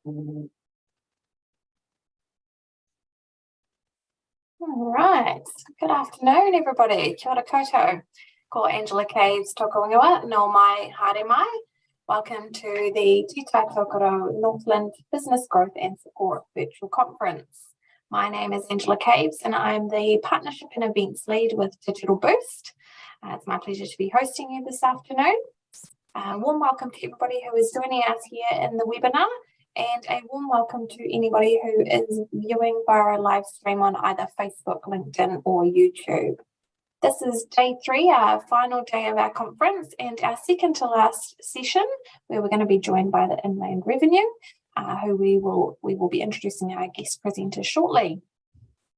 All right, good afternoon, everybody. Kia ora koutou. Ko Angela Caves toko ingoa, no mai, haere mai. Welcome to the Tai Tokerau Northland Business Growth and Support Virtual Conference. My name is Angela Caves and I'm the Partnership and Events Lead with Digital Boost. It's my pleasure to be hosting you this afternoon. Warm welcome to everybody who is joining us here in the webinar, and a warm welcome to anybody who is viewing via a live stream on either Facebook, LinkedIn or YouTube. This is day 3, our final day of our conference, and our second to last session, where we're going to be joined by the Inland Revenue, who we will be introducing our guest presenter shortly.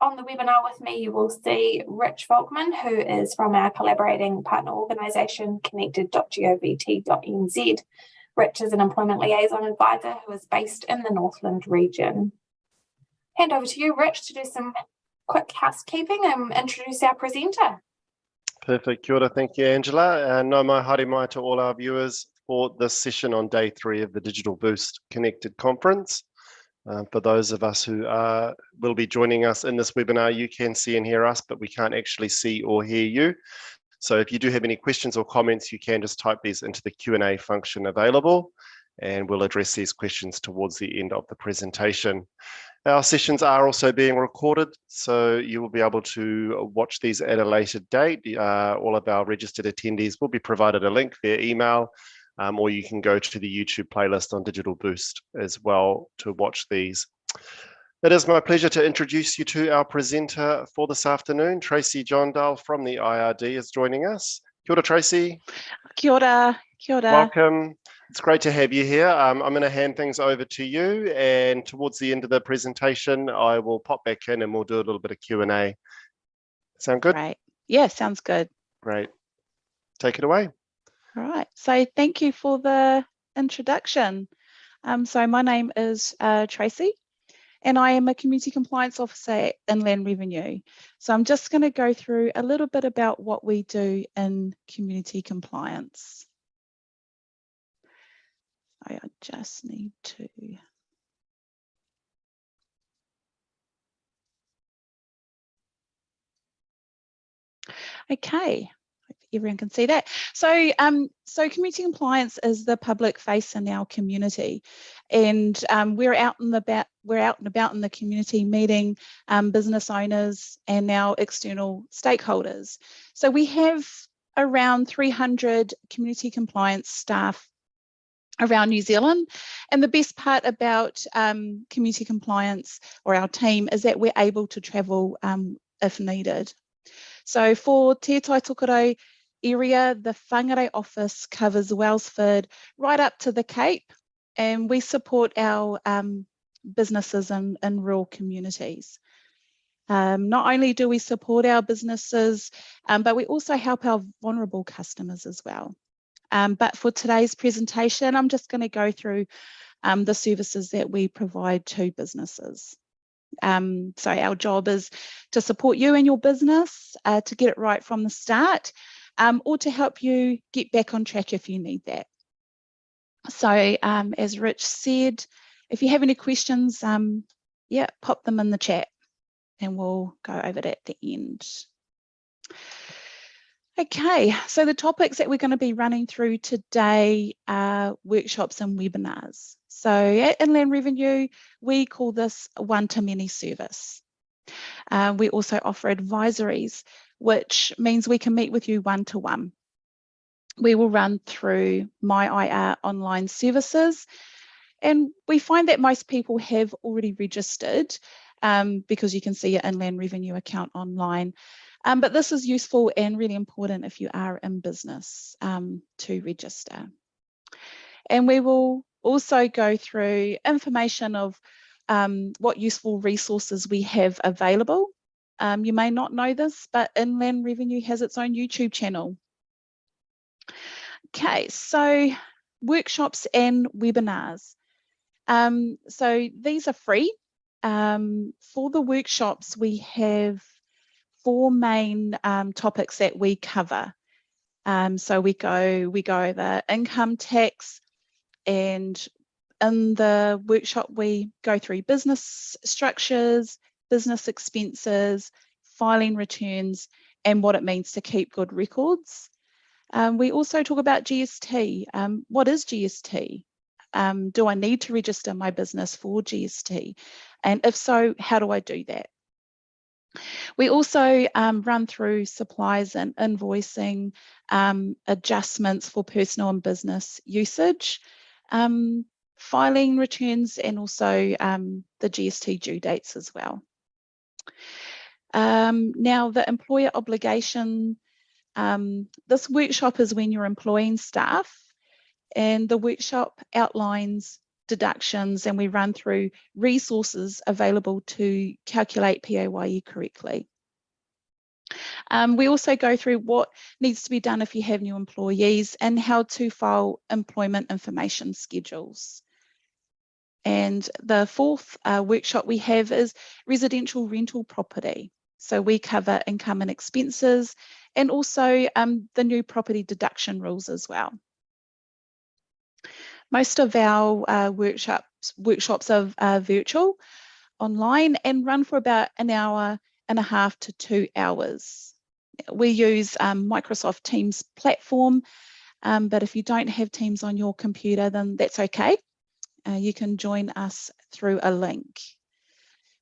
On the webinar with me, you will see Rich Volkman, who is from our collaborating partner organisation, connected.govt.nz. Rich is an employment liaison advisor who is based in the Northland region. Hand over to you, Rich, to do some quick housekeeping and introduce our presenter. Perfect. Kia ora. Thank you, Angela. Nau mai, haere mai to all our viewers for this session on day 3 of the Digital Boost Connected Conference. For those of us who will be joining us in this webinar, you can see and hear us, but we can't actually see or hear you. So if you do have any questions or comments, you can just type these into the Q&A function available, and we'll address these questions towards the end of the presentation. Our sessions are also being recorded, so you will be able to watch these at a later date. All of our registered attendees will be provided a link via email, or you can go to the YouTube playlist on Digital Boost as well to watch these. It is my pleasure to introduce you to our presenter for this afternoon. Tracy Johndale from the IRD is joining us. Kia ora, Tracy. Kia ora. Kia ora. Welcome. It's great to have you here. I'm going to hand things over to you, and towards the end of the presentation, I will pop back in and we'll do a little bit of Q&A. Sound good? Right. Yeah, sounds good. Great. Take it away. All right. So thank you for the introduction. So my name is Tracy, and I am a Community Compliance Officer at Inland Revenue. So I'm just going to go through a little bit about what we do in community compliance. I just need to... Okay. Everyone can see that. So, so community compliance is the public face in our community, and we're out and about in the community, meeting business owners and now external stakeholders. So we have around 300 community compliance staff around New Zealand, and the best part about community compliance, or our team, is that we're able to travel if needed. So for Te Tai Tokerau area, the whangare office covers Wellsford right up to the Cape, and we support our businesses in rural communities. Not only do we support our businesses, but we also help our vulnerable customers as well. But for today's presentation, I'm just going to go through the services that we provide to businesses. So our job is to support you and your business to get it right from the start, or to help you get back on track if you need that. So as Rich said, if you have any questions, yeah, pop them in the chat and we'll go over it at the end. Okay, so the topics that we're going to be running through today are workshops and webinars. So at Inland Revenue, we call this one-to-many service. We also offer advisories, which means we can meet with you one-to-one. We will run through My IR online services, and we find that most people have already registered because you can see your Inland Revenue account online. But this is useful and really important if you are in business to register. And we will also go through information of what useful resources we have available. You may not know this, but Inland Revenue has its own YouTube channel. Okay, so workshops and webinars. So these are free. For the workshops, we have 4 main topics that we cover. So we go over income tax and in the workshop, we go through business structures, business expenses, filing returns, and what it means to keep good records. We also talk about GST. What is GST? Do I need to register my business for GST? And if so, how do I do that? We also run through supplies and invoicing, adjustments for personal and business usage, filing returns, and also the GST due dates as well. Now, the employer obligation, this workshop is when you're employing staff, and the workshop outlines deductions, and we run through resources available to calculate PAYE correctly. We also go through what needs to be done if you have new employees and how to file employment information schedules. And the fourth workshop we have is residential rental property. So we cover income and expenses, and also the new property deduction rules as well. Most of our workshops are virtual, online, and run for about 1.5 hours to 2 hours. We use Microsoft Teams platform, but if you don't have Teams on your computer, then that's okay. You can join us through a link.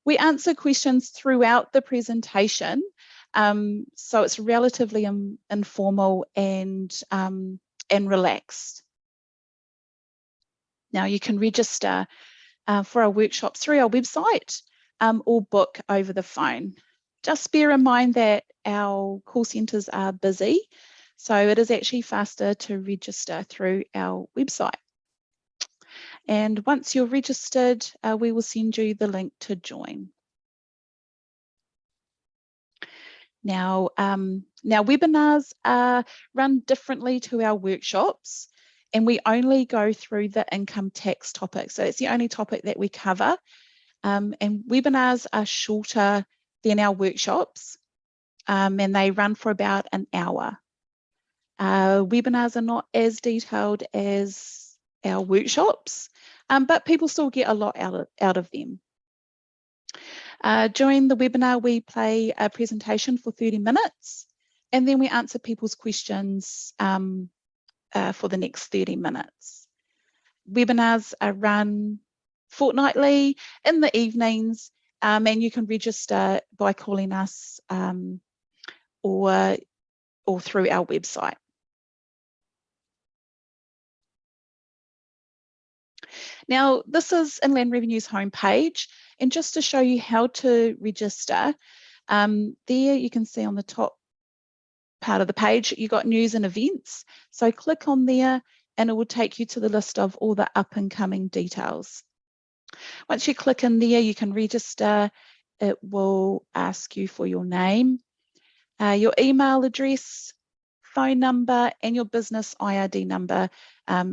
We answer questions throughout the presentation, so it's relatively informal and relaxed. Now, you can register for our workshops through our website or book over the phone. Just bear in mind that our call centres are busy, so it is actually faster to register through our website. And once you're registered, we will send you the link to join. Now, webinars are run differently to our workshops, and we only go through the income tax topic. So it's the only topic that we cover. And webinars are shorter than our workshops, and they run for about 1 hour. Webinars are not as detailed as our workshops, but people still get a lot out of them. During the webinar, we play a presentation for 30 minutes, and then we answer people's questions for the next 30 minutes. Webinars are run fortnightly in the evenings, and you can register by calling us or through our website. Now, this is Inland Revenue's homepage, and just to show you how to register, there you can see on the top part of the page, you've got news and events. So click on there and it will take you to the list of all the up and coming details. Once you click in there, you can register. It will ask you for your name, your email address, phone number, and your business IRD number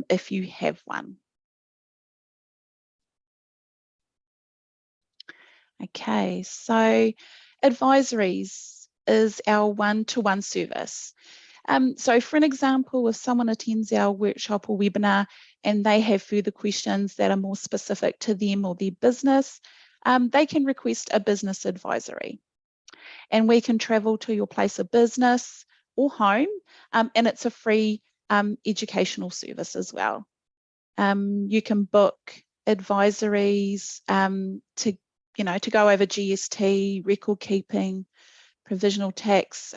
if you have one. Okay, so advisories is our one-to-one service. So for an example, if someone attends our workshop or webinar and they have further questions that are more specific to them or their business, they can request a business advisory. And we can travel to your place of business or home, and it's a free educational service as well. You can book advisories to go over GST, record keeping, provisional tax,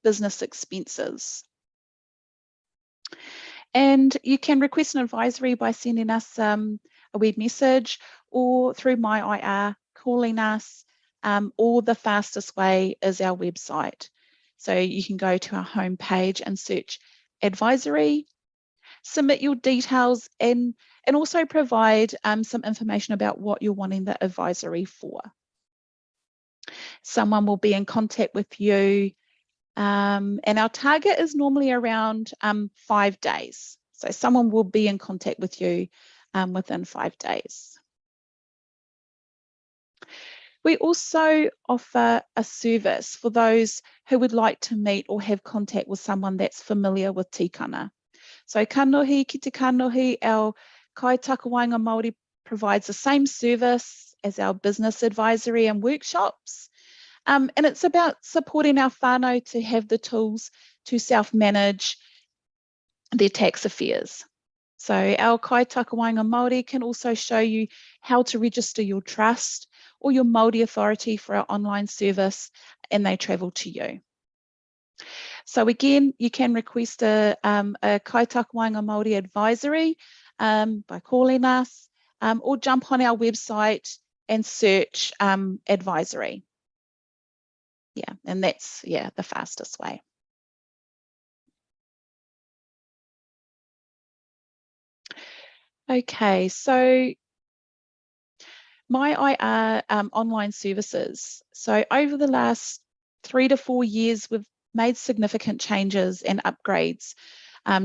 business expenses. And you can request an advisory by sending us a web message or through My IR, calling us, or the fastest way is our website. So you can go to our homepage and search advisory, submit your details, and also provide some information about what you're wanting the advisory for. Someone will be in contact with you, and our target is normally around 5 days. So someone will be in contact with you within 5 days. We also offer a service for those who would like to meet or have contact with someone that's familiar with tikanga. So kanohi ki te kanohi, our Kai Tokerau Māori provides the same service as our business advisory and workshops. And it's about supporting our whānau to have the tools to self-manage their tax affairs. So our Kai Tokerau Māori can also show you how to register your trust or your Māori authority for our online service, and they travel to you. So again, you can request a Kai Tokerau Māori advisory by calling us, or jump on our website and search advisory. Yeah, and that's, yeah, the fastest way. Okay, so my IR online services. So over the last 3 to 4 years, we've made significant changes and upgrades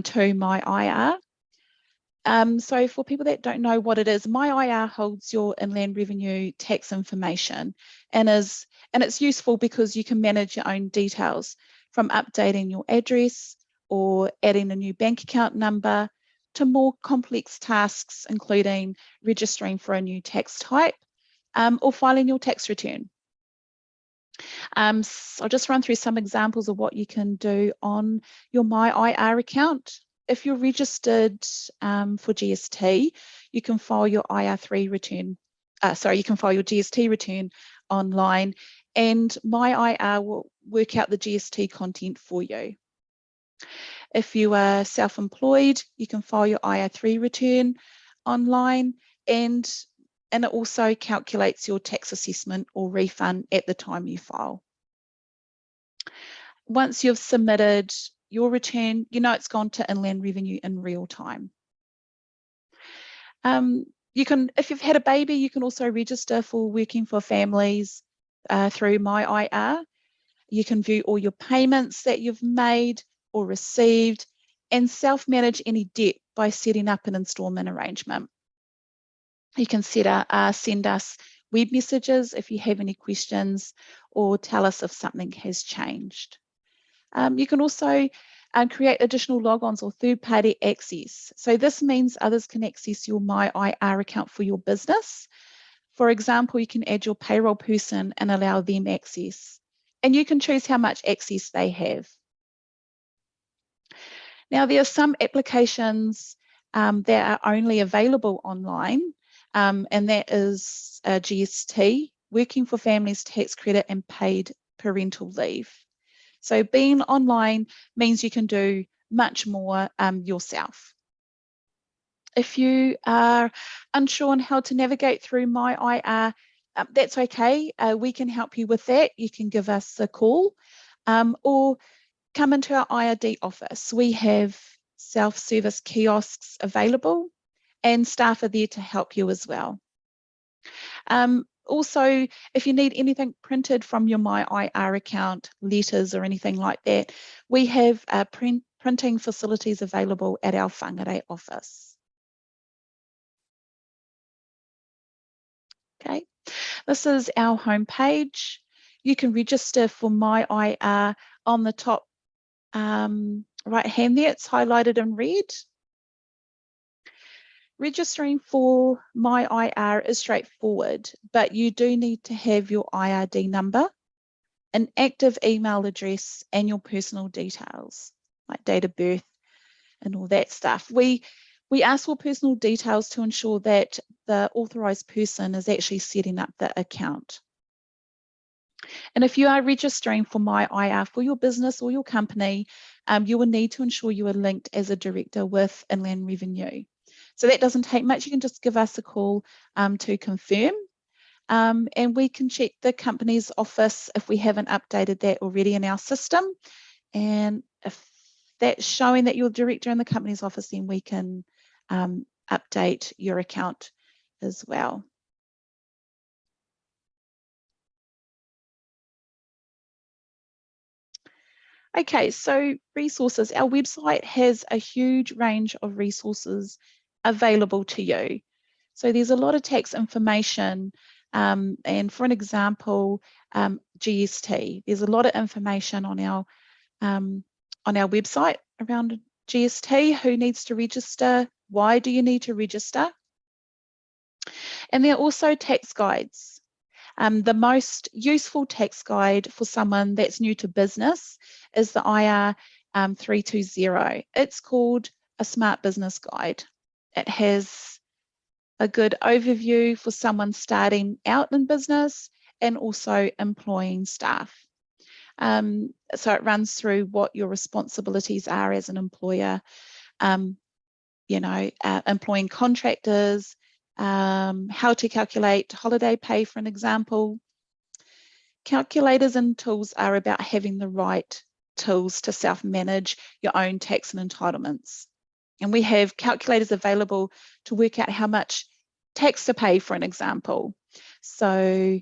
to my IR. So for people that don't know what it is, my IR holds your Inland Revenue tax information, and it's useful because you can manage your own details, from updating your address or adding a new bank account number to more complex tasks, including registering for a new tax type or filing your tax return. So I'll just run through some examples of what you can do on your My IR account. If you're registered for GST, you can file your IR3 return. You can file your GST return online, and My IR will work out the GST content for you. If you are self-employed, you can file your IR3 return online, and it also calculates your tax assessment or refund at the time you file. Once you've submitted your return, you know it's gone to Inland Revenue in real time. You can, if you've had a baby, you can also register for Working for Families through My IR. You can view all your payments that you've made or received, and self-manage any debt by setting up an instalment arrangement. You can send us web messages if you have any questions, or tell us if something has changed. You can also create additional logons or third-party access. So this means others can access your My IR account for your business. For example, you can add your payroll person and allow them access, and you can choose how much access they have. Now, there are some applications that are only available online, and that is GST, Working for Families Tax Credit, and Paid Parental Leave. So being online means you can do much more yourself. If you are unsure on how to navigate through My IR, that's okay. We can help you with that. You can give us a call or come into our IRD office. We have self-service kiosks available, and staff are there to help you as well. Also, if you need anything printed from your My IR account, letters or anything like that, we have printing facilities available at our Whangarei office. Okay, this is our homepage. You can register for My IR on the top right hand there. It's highlighted in red. Registering for My IR is straightforward, but you do need to have your IRD number, an active email address, and your personal details, like date of birth and all that stuff. We ask for personal details to ensure that the authorised person is actually setting up the account. And if you are registering for My IR for your business or your company, you will need to ensure you are linked as a director with Inland Revenue. So that doesn't take much. You can just give us a call to confirm, and we can check the company's office if we haven't updated that already in our system. And if that's showing that you're a director in the company's office, then we can update your account as well. Okay, so resources. Our website has a huge range of resources available to you. So there's a lot of tax information, and for an example, GST. There's a lot of information on our website around GST, who needs to register, why do you need to register? And there are also tax guides. The most useful tax guide for someone that's new to business is the IR 320. It's called a Smart Business Guide. It has a good overview for someone starting out in business and also employing staff. So it runs through what your responsibilities are as an employer, employing contractors, how to calculate holiday pay, for an example. Calculators and tools are about having the right tools to self-manage your own tax and entitlements. And we have calculators available to work out how much tax to pay, for an example. So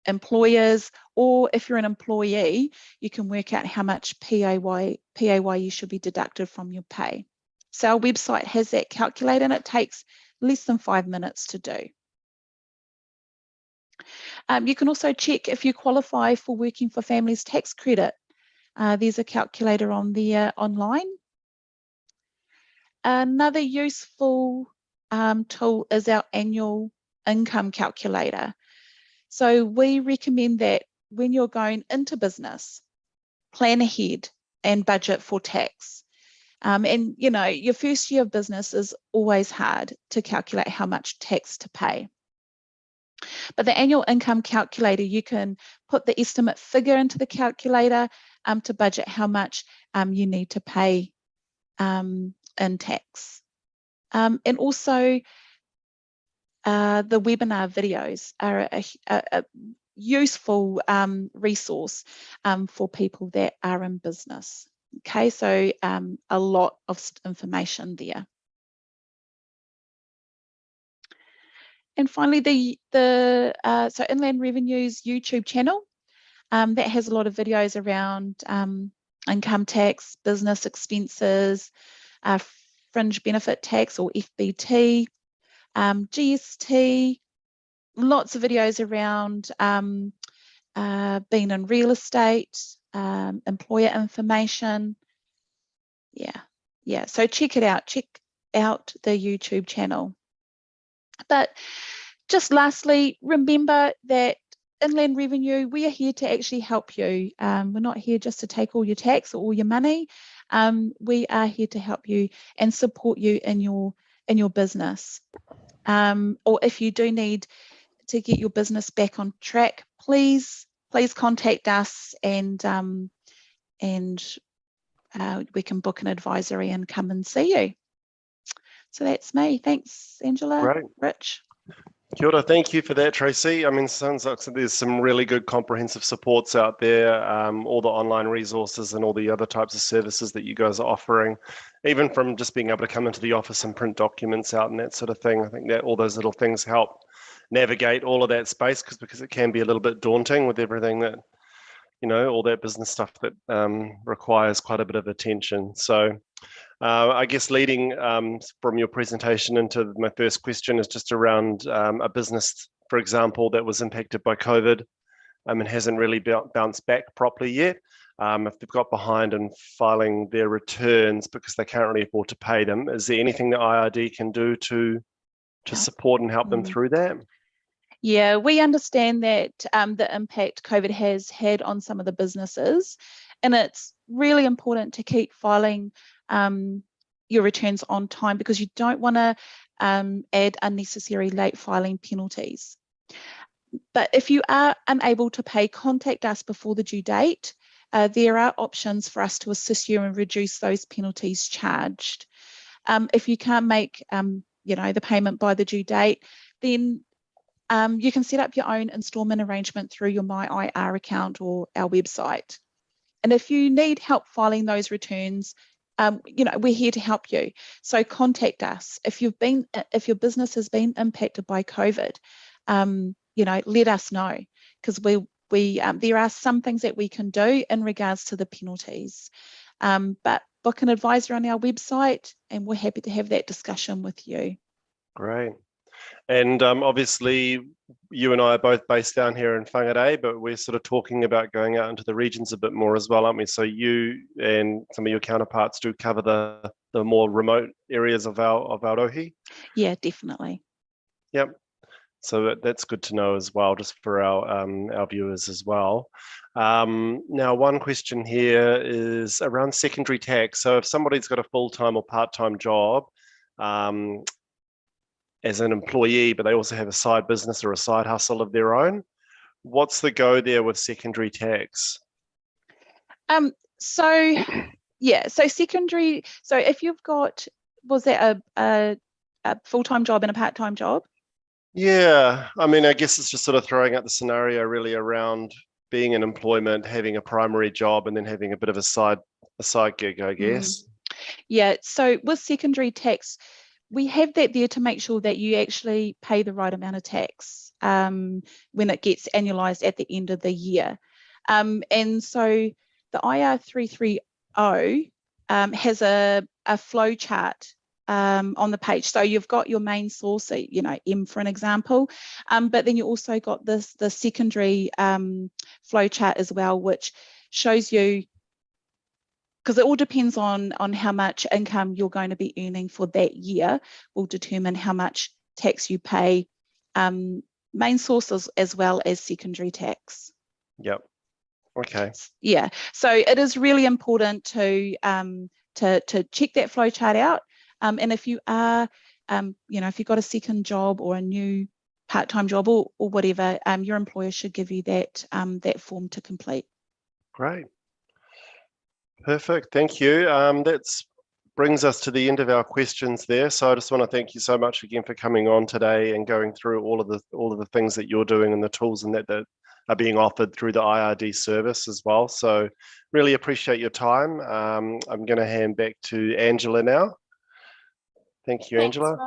employers, or if you're an employee, you can work out how much PAYE should be deducted from your pay. So our website has that calculator, and it takes less than 5 minutes to do. You can also check if you qualify for Working for Families tax credit. There's a calculator on there online. Another useful tool is our annual income calculator. So we recommend that when you're going into business, plan ahead and budget for tax. And your first year of business is always hard to calculate how much tax to pay. But the annual income calculator, you can put the estimate figure into the calculator to budget how much you need to pay in tax. And also the webinar videos are a useful resource for people that are in business. Okay, so a lot of information there. And finally, so Inland Revenue's YouTube channel, that has a lot of videos around income tax, business expenses, fringe benefit tax or FBT, GST, lots of videos around being in real estate, employer information. Yeah, so check it out. Check out the YouTube channel. But just lastly, remember that Inland Revenue, we are here to actually help you. We're not here just to take all your tax or all your money. We are here to help you and support you in your business. Or if you do need to get your business back on track, please contact us, and we can book an advisory and come and see you. So that's me. Thanks, Angela. Great. Rich. Kia ora, thank you for that, Tracy. I mean, sounds like there's some really good comprehensive supports out there, all the online resources and all the other types of services that you guys are offering, even from just being able to come into the office and print documents out and that sort of thing. I think that all those little things help navigate all of that space because it can be a little bit daunting with everything that, all that business stuff that requires quite a bit of attention. So I guess leading from your presentation into my first question is just around a business, for example, that was impacted by COVID and hasn't really bounced back properly yet. If they've got behind in filing their returns because they can't really afford to pay them, is there anything that IRD can do to support and help them through that? Yeah, we understand that the impact COVID has had on some of the businesses, and it's really important to keep filing your returns on time because you don't want to add unnecessary late filing penalties. But if you are unable to pay, contact us before the due date. There are options for us to assist you and reduce those penalties charged. If you can't make the payment by the due date, then you can set up your own instalment arrangement through your My IR account or our website. And if you need help filing those returns, we're here to help you. So contact us. If your business has been impacted by COVID, let us know, because there are some things that we can do in regards to the penalties. But book an advisor on our website, and we're happy to have that discussion with you. Great. And obviously, you and I are both based down here in Whangarei, but we're sort of talking about going out into the regions a bit more as well, aren't we? So you and some of your counterparts do cover the the more remote areas of Aotearoa. Yeah, definitely. Yep. So that's good to know as well, just for our viewers as well. Now, one question here is around secondary tax. So if somebody's got a full-time or part-time job as an employee, but they also have a side business or a side hustle of their own, what's the go there with secondary tax? So secondary. So if you've got, was that a full-time job and a part-time job? Yeah, I mean, I guess it's just sort of throwing out the scenario really around being in employment, having a primary job, and then having a bit of a side gig, I guess. Yeah, so with secondary tax, we have that there to make sure that you actually pay the right amount of tax when it gets annualised at the end of the year. And so the IR 330 has a flow chart on the page. So you've got your main source, M for an example, but then you also got the secondary flow chart as well, which shows you, because it all depends on how much income you're going to be earning for that year, will determine how much tax you pay, main sources as well as secondary tax. Yep. Okay. Yeah. So it is really important to check that flow chart out. And if you are, if you've got a second job or a new part-time job or whatever, your employer should give you that form to complete. Great. Perfect. Thank you. That brings us to the end of our questions there. So I just want to thank you so much again for coming on today and going through all of the things that you're doing and the tools and that are being offered through the IRD service as well. So really appreciate your time. I'm going to hand back to Angela now. Thank you, Angela.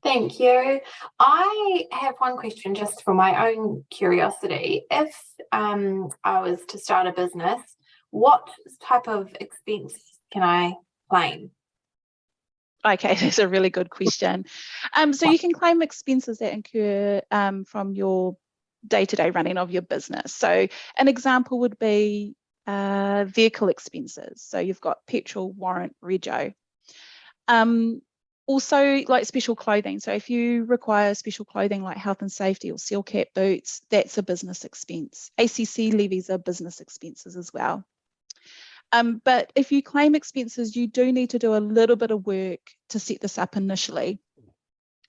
Thank you. I have one question just for my own curiosity. If I was to start a business, what type of expenses can I claim? Okay, that's a really good question. So you can claim expenses that incur from your day-to-day running of your business. So an example would be vehicle expenses. So you've got petrol, warrant, rego. Also, like special clothing. So if you require special clothing like health and safety or seal cap boots, that's a business expense. ACC levies are business expenses as well. But if you claim expenses, you do need to do a little bit of work to set this up initially.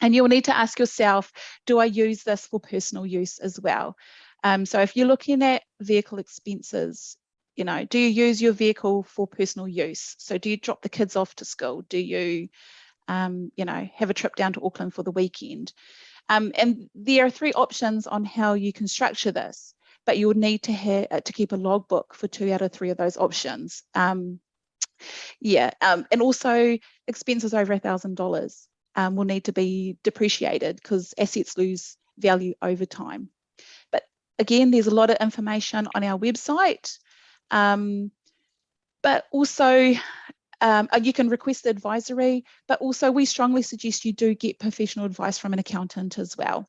And you'll need to ask yourself, do I use this for personal use as well? So if you're looking at vehicle expenses, do you use your vehicle for personal use? So do you drop the kids off to school? Do you, have a trip down to Auckland for the weekend? And there are 3 options on how you can structure this, but you would need to keep a logbook for 2 out of 3 of those options. And also expenses over $1,000 will need to be depreciated because assets lose value over time. But again, there's a lot of information on our website, but also you can request advisory, but also we strongly suggest you do get professional advice from an accountant as well.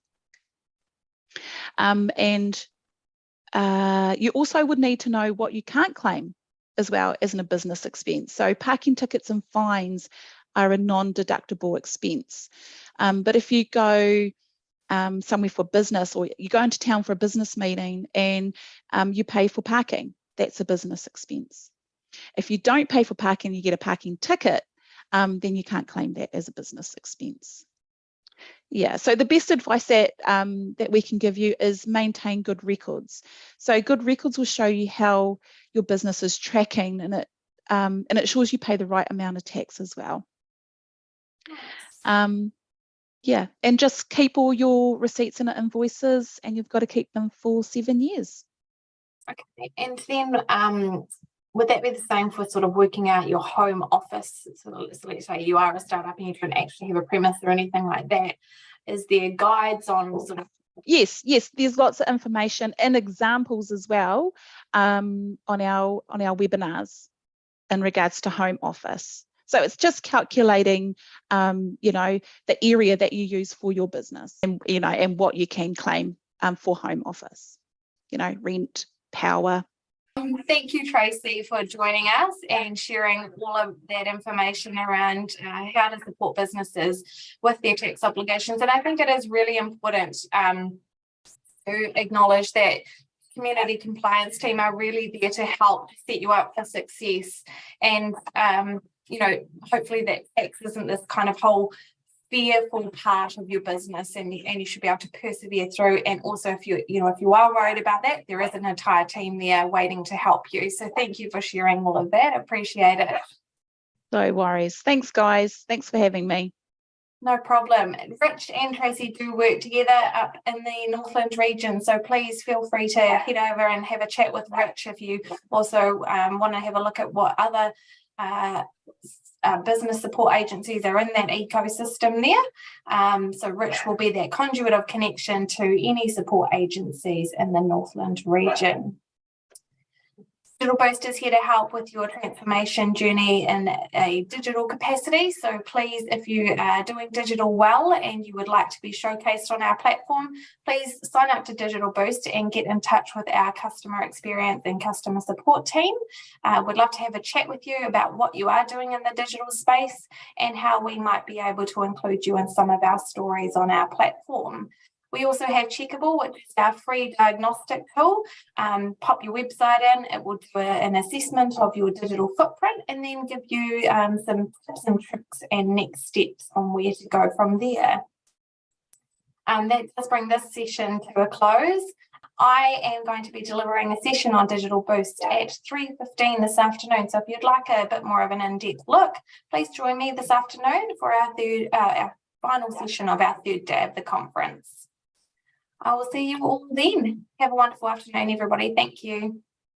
You also would need to know what you can't claim as well as a business expense. So parking tickets and fines are a non-deductible expense. But if you go somewhere for business, or you go into town for a business meeting and you pay for parking, that's a business expense. If you don't pay for parking, you get a parking ticket, then you can't claim that as a business expense. Yeah, so the best advice that we can give you is maintain good records. So good records will show you how your business is tracking, and it shows you pay the right amount of tax as well. Yeah, and just keep all your receipts and invoices, and you've got to keep them for 7 years. Okay, and then would that be the same for sort of working out your home office? So let's say you are a startup and you don't actually have a premise or anything like that. Is there guides on sort of? Yes, there's lots of information and examples as well on our webinars in regards to home office. So it's just calculating, the area that you use for your business, and and what you can claim for home office. Rent, power, Thank you, Tracy, for joining us and sharing all of that information around how to support businesses with their tax obligations. And I think it is really important to acknowledge that community compliance team are really there to help set you up for success. And, you know, hopefully that tax isn't this kind of whole fearful part of your business, and you should be able to persevere through. And also, if you are worried about that, there is an entire team there waiting to help you. So thank you for sharing all of that. Appreciate it. No worries. Thanks, guys. Thanks for having me. No problem. Rich and Tracy do work together up in the Northland region, so please feel free to head over and have a chat with Rich if you also want to have a look at what other business support agencies are in that ecosystem there. So Rich will be that conduit of connection to any support agencies in the Northland region. Digital Boost is here to help with your transformation journey in a digital capacity. So please, if you are doing digital well and you would like to be showcased on our platform, please sign up to Digital Boost and get in touch with our customer experience and customer support team. We'd love to have a chat with you about what you are doing in the digital space and how we might be able to include you in some of our stories on our platform. We also have Checkable, which is our free diagnostic tool. Pop your website in, it will do an assessment of your digital footprint and then give you some tips and tricks and next steps on where to go from there. That does bring this session to a close. I am going to be delivering a session on Digital Boost at 3:15 this afternoon. So if you'd like a bit more of an in-depth look, please join me this afternoon for our final session of our third day of the conference. I will see you all then. Have a wonderful afternoon, everybody. Thank you.